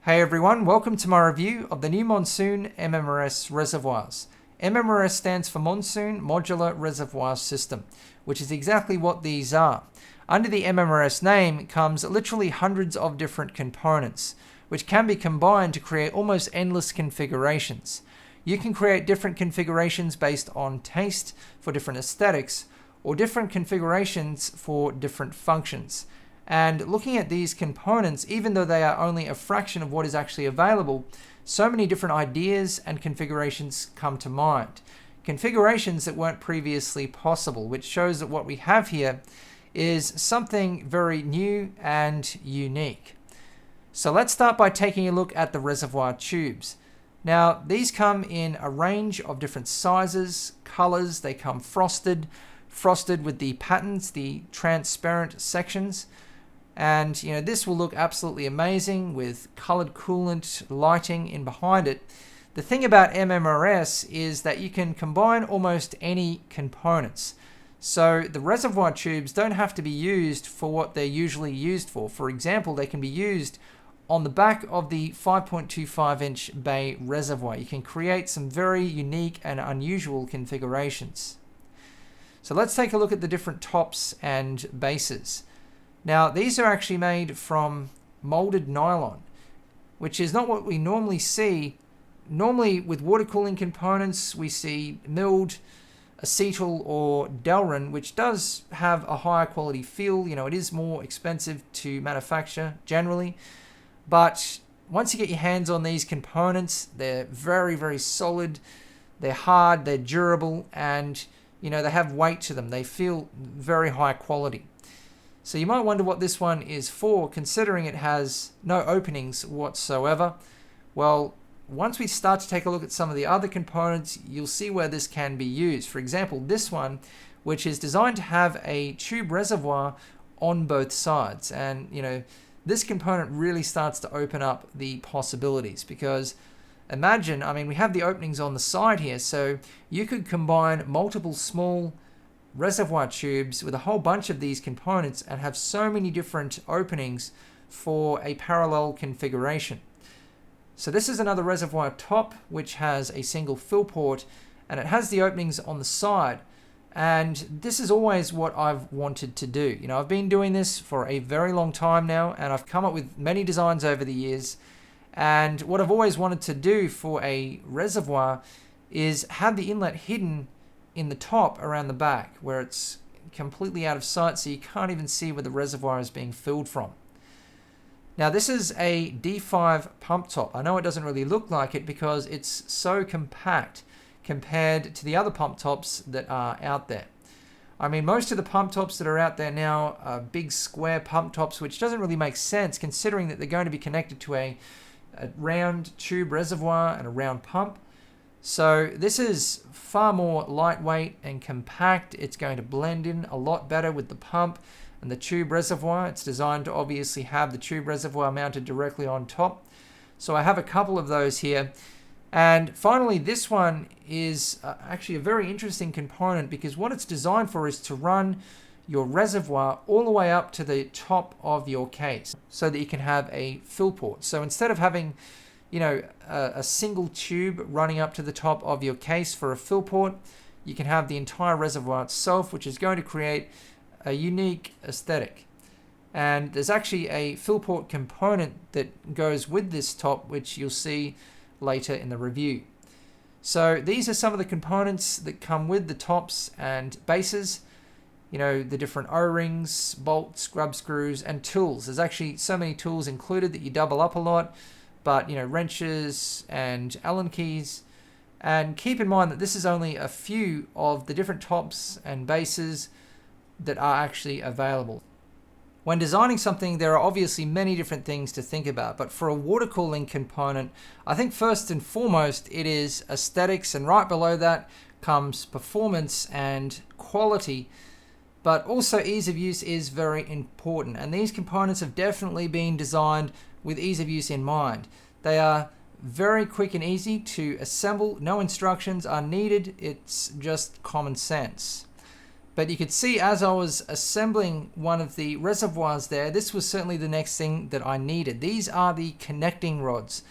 Hey everyone, welcome to my review of the new Monsoon MMRS Reservoirs. MMRS stands for Monsoon Modular Reservoir System, which is exactly what these are. Under the MMRS name comes literally hundreds of different components, which can be combined to create almost endless configurations. You can create different configurations based on taste for different aesthetics, or different configurations for different functions. And looking at these components, even though they are only a fraction of what is actually available, so many different ideas and configurations come to mind. Configurations that weren't previously possible, which shows that what we have here is something very new and unique. So let's start by taking a look at the reservoir tubes. Now, these come in a range of different sizes, colors. They come frosted with the patterns, the transparent sections. And this will look absolutely amazing with colored coolant lighting in behind it. The thing about MMRS is that you can combine almost any components. So the reservoir tubes don't have to be used for what they're usually used for. For example, they can be used on the back of the 5.25-inch bay reservoir. You can create some very unique and unusual configurations. So let's take a look at the different tops and bases. Now, these are actually made from molded nylon, which is not what we normally see. Normally, with water cooling components, we see milled acetal or Delrin, which does have a higher quality feel. It is more expensive to manufacture generally. But once you get your hands on these components, they're very, very solid. They're hard, they're durable, and they have weight to them. They feel very high quality. So you might wonder what this one is for, considering it has no openings whatsoever. Well, once we start to take a look at some of the other components, you'll see where this can be used. For example, this one, which is designed to have a tube reservoir on both sides. And, this component really starts to open up the possibilities because imagine, we have the openings on the side here, so you could combine multiple small reservoir tubes with a whole bunch of these components and have so many different openings for a parallel configuration. So this is another reservoir top which has a single fill port, and it has the openings on the side, and this is always what I've wanted to do. I've been doing this for a very long time now, and I've come up with many designs over the years, and what I've always wanted to do for a reservoir is have the inlet hidden in the top around the back where it's completely out of sight, so you can't even see where the reservoir is being filled from. Now, this is a D5 pump top. I know it doesn't really look like it because it's so compact compared to the other pump tops that are out there. Most of the pump tops that are out there now are big square pump tops, which doesn't really make sense considering that they're going to be connected to a round tube reservoir and a round pump. So this is far more lightweight and compact. It's going to blend in a lot better with the pump and the tube reservoir. It's designed to obviously have the tube reservoir mounted directly on top. So I have a couple of those here. And finally, this one is actually a very interesting component because what it's designed for is to run your reservoir all the way up to the top of your case so that you can have a fill port. So instead of having a single tube running up to the top of your case for a fill port, you can have the entire reservoir itself, which is going to create a unique aesthetic. And there's actually a fill port component that goes with this top, which you'll see later in the review. So these are some of the components that come with the tops and bases. The different O-rings, bolts, grub screws, and tools. There's actually so many tools included that you double up a lot. But wrenches and Allen keys. And keep in mind that this is only a few of the different tops and bases that are actually available. When designing something, there are obviously many different things to think about, but for a water cooling component, I think first and foremost it is aesthetics, and right below that comes performance and quality. But also ease of use is very important, and these components have definitely been designed with ease of use in mind. They are very quick and easy to assemble. No instructions are needed. It's just common sense. But you could see as I was assembling one of the reservoirs there, this was certainly the next thing that I needed. These are the connecting rods,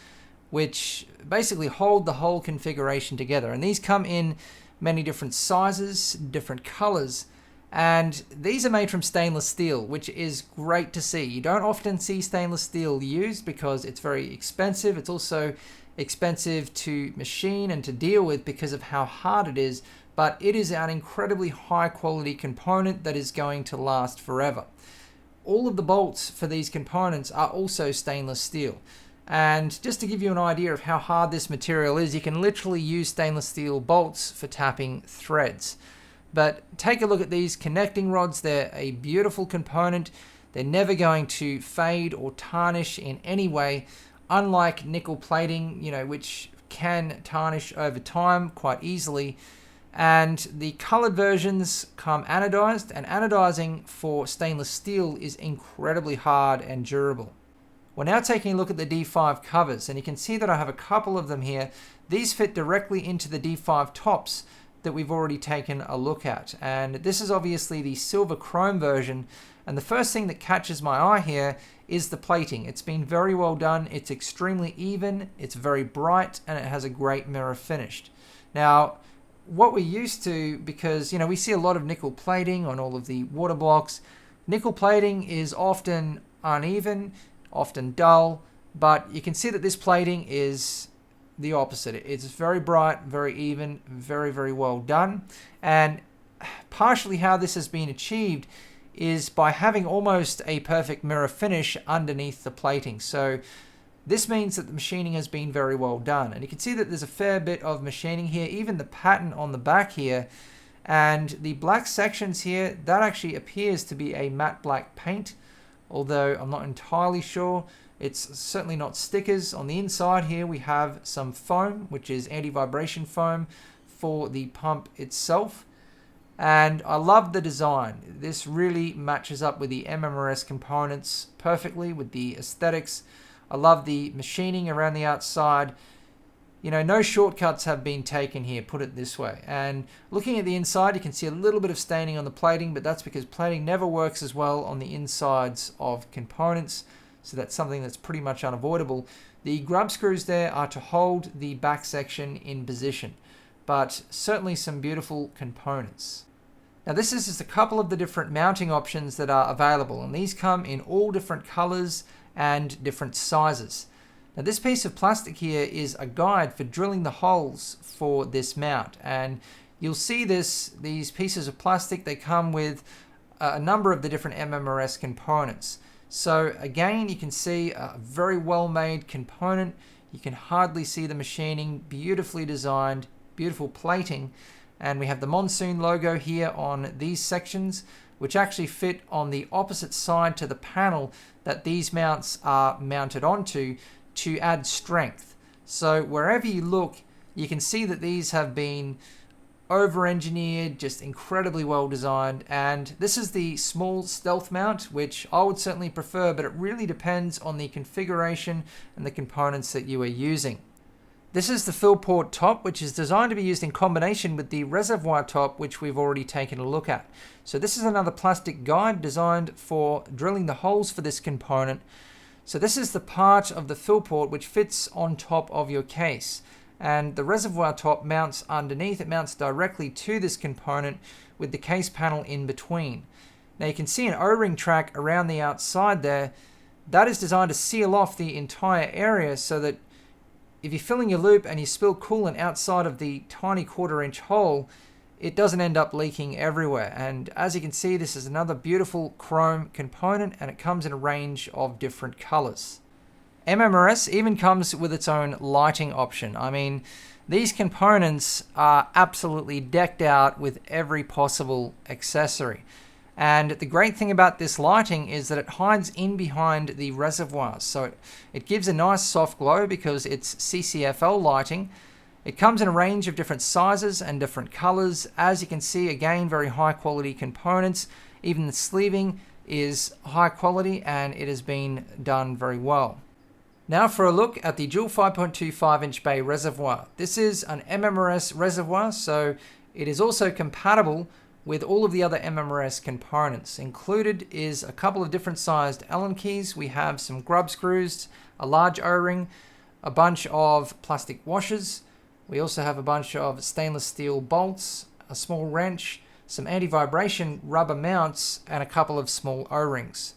which basically hold the whole configuration together. And these come in many different sizes, different colors, and these are made from stainless steel, which is great to see. You don't often see stainless steel used because it's very expensive. It's also expensive to machine and to deal with because of how hard it is, but it is an incredibly high quality component that is going to last forever. All of the bolts for these components are also stainless steel. And just to give you an idea of how hard this material is, you can literally use stainless steel bolts for tapping threads. But take a look at these connecting rods. They're a beautiful component. They're never going to fade or tarnish in any way, unlike nickel plating, which can tarnish over time quite easily. And the colored versions come anodized, and anodizing for stainless steel is incredibly hard and durable. We're now taking a look at the D5 covers, and you can see that I have a couple of them here. These fit directly into the D5 tops that we've already taken a look at. And this is obviously the silver chrome version. And the first thing that catches my eye here is the plating. It's been very well done. It's extremely even, it's very bright, and it has a great mirror finish. Now, what we're used to, because we see a lot of nickel plating on all of the water blocks. Nickel plating is often uneven, often dull, but you can see that this plating is the opposite. It's very bright, very even, very, very well done. And partially how this has been achieved is by having almost a perfect mirror finish underneath the plating. So this means that the machining has been very well done. And you can see that there's a fair bit of machining here, even the pattern on the back here. And the black sections here, that actually appears to be a matte black paint, although I'm not entirely sure. It's certainly not stickers. On the inside here we have some foam, which is anti-vibration foam for the pump itself. And I love the design. This really matches up with the MMRS components perfectly with the aesthetics. I love the machining around the outside. No shortcuts have been taken here, put it this way. And looking at the inside, you can see a little bit of staining on the plating, but that's because plating never works as well on the insides of components. So that's something that's pretty much unavoidable. The grub screws there are to hold the back section in position, but certainly some beautiful components. Now this is just a couple of the different mounting options that are available, and these come in all different colors and different sizes. Now this piece of plastic here is a guide for drilling the holes for this mount, and you'll see these pieces of plastic, they come with a number of the different MMRS components. So again, you can see a very well made component. You can hardly see the machining, beautifully designed, beautiful plating. And we have the Monsoon logo here on these sections, which actually fit on the opposite side to the panel that these mounts are mounted onto to add strength. So wherever you look, you can see that these have been over-engineered, just incredibly well designed. And this is the small stealth mount, which I would certainly prefer, but it really depends on the configuration and the components that you are using. This is the fill port top, which is designed to be used in combination with the reservoir top, which we've already taken a look at. So this is another plastic guide designed for drilling the holes for this component. So this is the part of the fill port which fits on top of your case. And the reservoir top mounts underneath. It mounts directly to this component with the case panel in between. Now you can see an O-ring track around the outside there. That is designed to seal off the entire area so that if you're filling your loop and you spill coolant outside of the tiny 1/4 inch hole, it doesn't end up leaking everywhere. And as you can see, this is another beautiful chrome component, and it comes in a range of different colors. MMRS even comes with its own lighting option. I mean, these components are absolutely decked out with every possible accessory. And the great thing about this lighting is that it hides in behind the reservoirs. So it gives a nice soft glow because it's CCFL lighting. It comes in a range of different sizes and different colors. As you can see, again, very high quality components. Even the sleeving is high quality and it has been done very well. Now for a look at the dual 5.25 inch bay reservoir. This is an MMRS reservoir, so it is also compatible with all of the other MMRS components. Included is a couple of different sized Allen keys. We have some grub screws, a large O-ring, a bunch of plastic washers. We also have a bunch of stainless steel bolts, a small wrench, some anti-vibration rubber mounts, and a couple of small O-rings.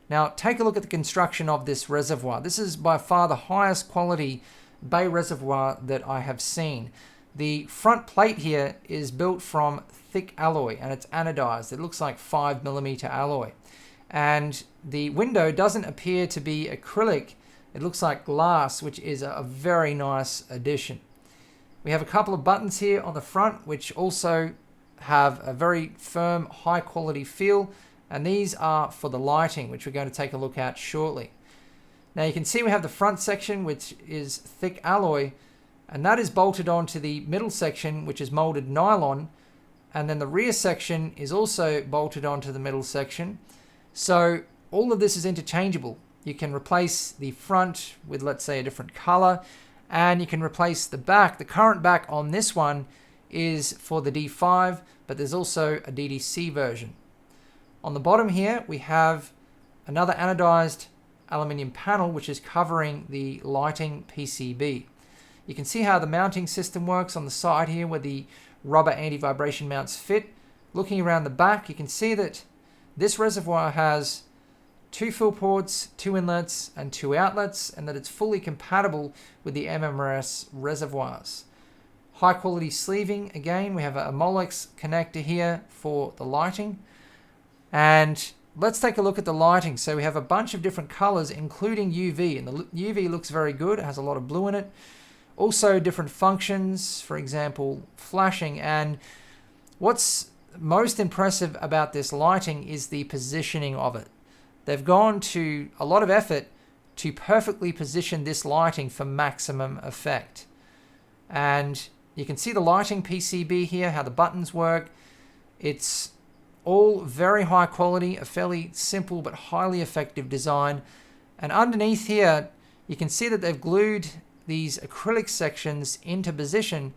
Now take a look at the construction of this reservoir. This is by far the highest quality bay reservoir that I have seen. The front plate here is built from thick alloy and it's anodized. It looks like 5mm alloy. And the window doesn't appear to be acrylic. It looks like glass, which is a very nice addition. We have a couple of buttons here on the front, which also have a very firm, high quality feel. And these are for the lighting, which we're going to take a look at shortly. Now you can see we have the front section, which is thick alloy, and that is bolted onto the middle section, which is molded nylon. And then the rear section is also bolted onto the middle section. So all of this is interchangeable. You can replace the front with, let's say, a different color, and you can replace the back. The current back on this one is for the D5, but there's also a DDC version. On the bottom here, we have another anodized aluminium panel, which is covering the lighting PCB. You can see how the mounting system works on the side here where the rubber anti-vibration mounts fit. Looking around the back, you can see that this reservoir has 2 fill ports, 2 inlets, and 2 outlets, and that it's fully compatible with the MMRS reservoirs. High quality sleeving, again, we have a Molex connector here for the lighting. And let's take a look at the lighting. So we have a bunch of different colors, including UV, and the UV looks very good. It has a lot of blue in it. Also different functions, for example, flashing. And what's most impressive about this lighting is the positioning of it. They've gone to a lot of effort to perfectly position this lighting for maximum effect. And you can see the lighting PCB here, how the buttons work. It's all very high quality, a fairly simple but highly effective design. And underneath here, you can see that they've glued these acrylic sections into position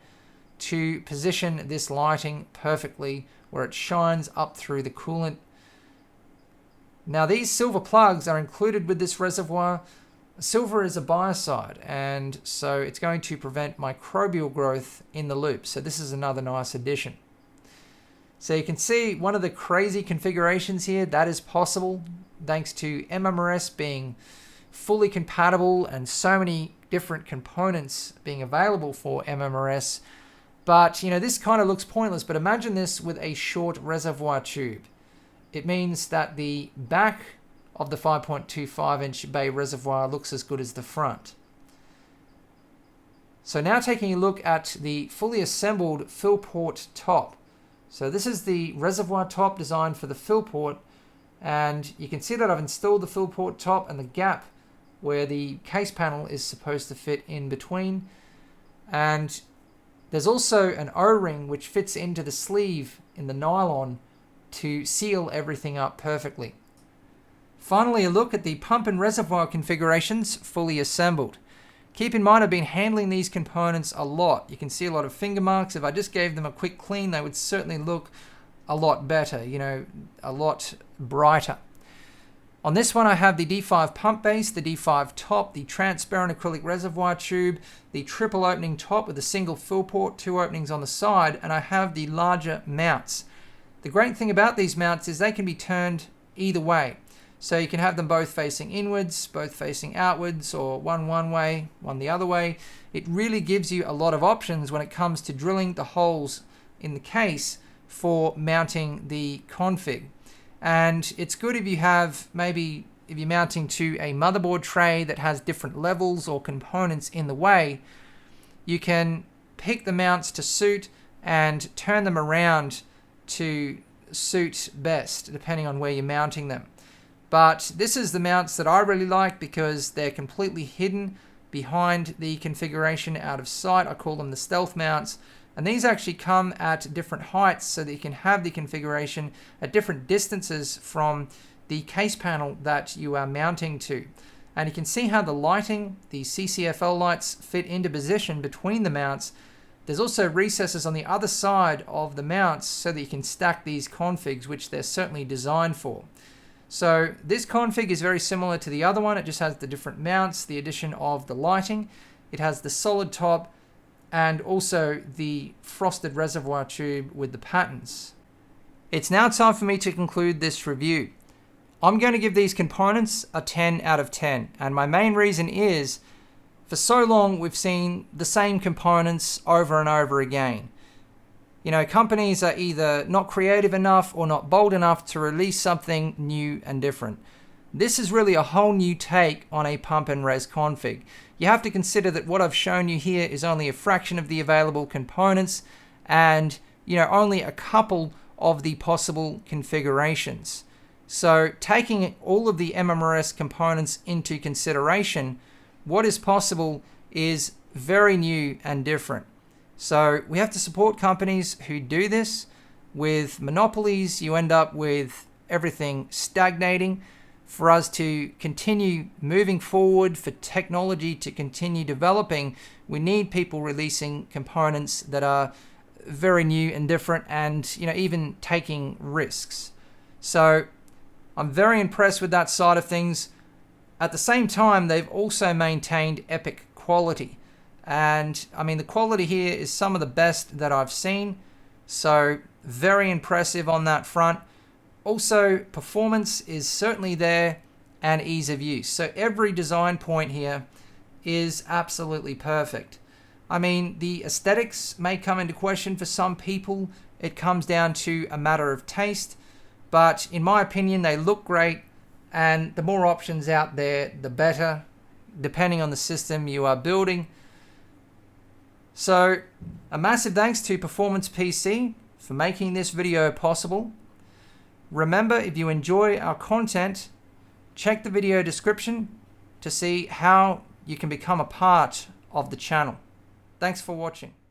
to position this lighting perfectly where it shines up through the coolant. Now these silver plugs are included with this reservoir. Silver is a biocide, and so it's going to prevent microbial growth in the loop. So this is another nice addition. So you can see one of the crazy configurations here that is possible thanks to MMRS being fully compatible and so many different components being available for MMRS. But you know, this kind of looks pointless, but imagine this with a short reservoir tube. It means that the back of the 5.25-inch bay reservoir looks as good as the front. So now taking a look at the fully assembled fill port top. So this is the reservoir top designed for the fill port, and you can see that I've installed the fill port top and the gap where the case panel is supposed to fit in between. And there's also an O-ring which fits into the sleeve in the nylon to seal everything up perfectly. Finally, a look at the pump and reservoir configurations fully assembled. Keep in mind, I've been handling these components a lot. You can see a lot of finger marks. If I just gave them a quick clean, they would certainly look a lot better, you know, a lot brighter. On this one, I have the D5 pump base, the D5 top, the transparent acrylic reservoir tube, the triple opening top with a single fill port, 2 openings on the side, and I have the larger mounts. The great thing about these mounts is they can be turned either way. So you can have them both facing inwards, both facing outwards, or one way, one the other way. It really gives you a lot of options when it comes to drilling the holes in the case for mounting the config. And it's good if you have, maybe if you're mounting to a motherboard tray that has different levels or components in the way, you can pick the mounts to suit and turn them around to suit best, depending on where you're mounting them. But this is the mounts that I really like because they're completely hidden behind the configuration out of sight. I call them the stealth mounts. And these actually come at different heights so that you can have the configuration at different distances from the case panel that you are mounting to. And you can see how the lighting, the CCFL lights, fit into position between the mounts There's also recesses on the other side of the mounts so that you can stack these configs, which they're certainly designed for. So this config is very similar to the other one. It just has the different mounts, the addition of the lighting. It has the solid top and also the frosted reservoir tube with the patterns. It's now time for me to conclude this review. I'm going to give these components a 10 out of 10, and my main reason is for so long we've seen the same components over and over again. You know, companies are either not creative enough or not bold enough to release something new and different. This is really a whole new take on a pump and res config. You have to consider that what I've shown you here is only a fraction of the available components and, you know, only a couple of the possible configurations. So taking all of the MMRS components into consideration, what is possible is very new and different. So we have to support companies who do this. With monopolies, you end up with everything stagnating. For us to continue moving forward, for technology to continue developing, we need people releasing components that are very new and different and, you know, even taking risks. So I'm very impressed with that side of things. At the same time, they've also maintained epic quality. And I mean, the quality here is some of the best that I've seen. So very impressive on that front. Also, performance is certainly there and ease of use. So every design point here is absolutely perfect. I mean, the aesthetics may come into question for some people. It comes down to a matter of taste. But in my opinion, they look great. And the more options out there, the better, depending on the system you are building. So a massive thanks to Performance PC for making this video possible. Remember, if you enjoy our content, check the video description to see how you can become a part of the channel. Thanks for watching.